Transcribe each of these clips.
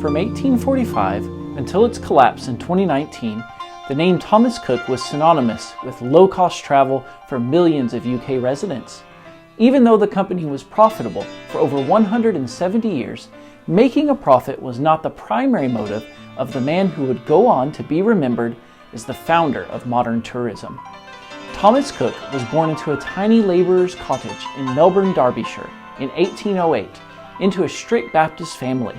From 1845 until its collapse in 2019, the name Thomas Cook was synonymous with low-cost travel for millions of UK residents. Even though the company was profitable for over 170 years, making a profit was not the primary motive of the man who would go on to be remembered as the founder of modern tourism. Thomas Cook was born into a tiny labourer's cottage in Melbourne, Derbyshire in 1808 into a strict Baptist family.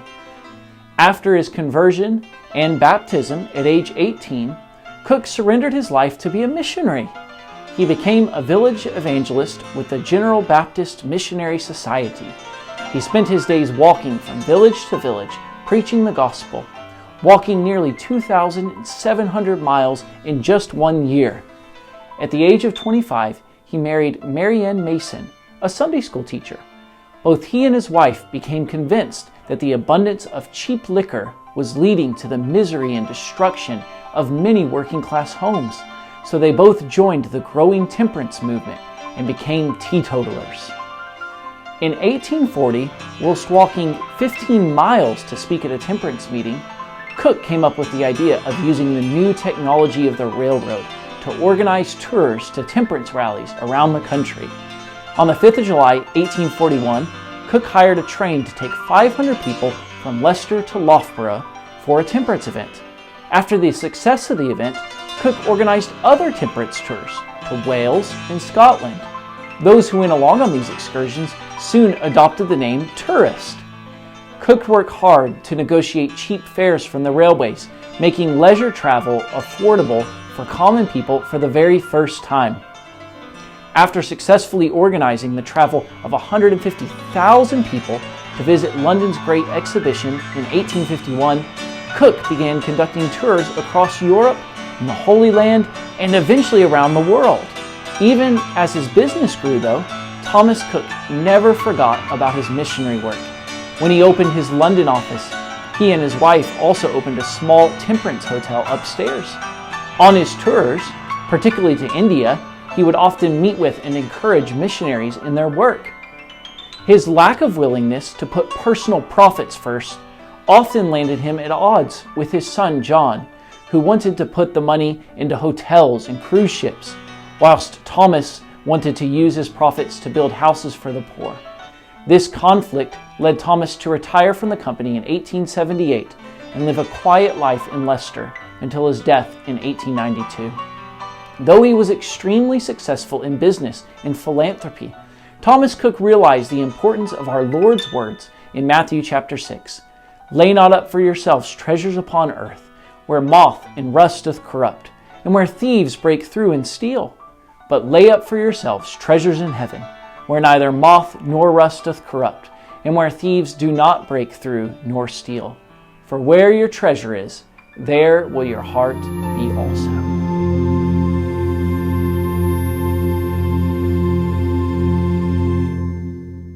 After his conversion and baptism at age 18, Cook surrendered his life to be a missionary. He became a village evangelist with the General Baptist Missionary Society. He spent his days walking from village to village, preaching the gospel, walking nearly 2,700 miles in just 1 year. At the age of 25, he married Marianne Mason, a Sunday school teacher. Both he and his wife became convinced that the abundance of cheap liquor was leading to the misery and destruction of many working-class homes, so they both joined the growing temperance movement and became teetotalers. In 1840, whilst walking 15 miles to speak at a temperance meeting, Cook came up with the idea of using the new technology of the railroad to organize tours to temperance rallies around the country. On the 5th of July, 1841, Cook hired a train to take 500 people from Leicester to Loughborough for a temperance event. After the success of the event, Cook organized other temperance tours to Wales and Scotland. Those who went along on these excursions soon adopted the name tourist. Cook worked hard to negotiate cheap fares from the railways, making leisure travel affordable for common people for the very first time. After successfully organizing the travel of 150,000 people to visit London's Great Exhibition in 1851, Cook began conducting tours across Europe, in the Holy Land, and eventually around the world. Even as his business grew, though, Thomas Cook never forgot about his missionary work. When he opened his London office, he and his wife also opened a small temperance hotel upstairs. On his tours, particularly to India, he would often meet with and encourage missionaries in their work. His lack of willingness to put personal profits first often landed him at odds with his son John, who wanted to put the money into hotels and cruise ships, whilst Thomas wanted to use his profits to build houses for the poor. This conflict led Thomas to retire from the company in 1878 and live a quiet life in Leicester until his death in 1892. Though he was extremely successful in business and philanthropy, Thomas Cook realized the importance of our Lord's words in Matthew chapter 6. Lay not up for yourselves treasures upon earth, where moth and rust doth corrupt, and where thieves break through and steal. But lay up for yourselves treasures in heaven, where neither moth nor rust doth corrupt, and where thieves do not break through nor steal. For where your treasure is, there will your heart be also.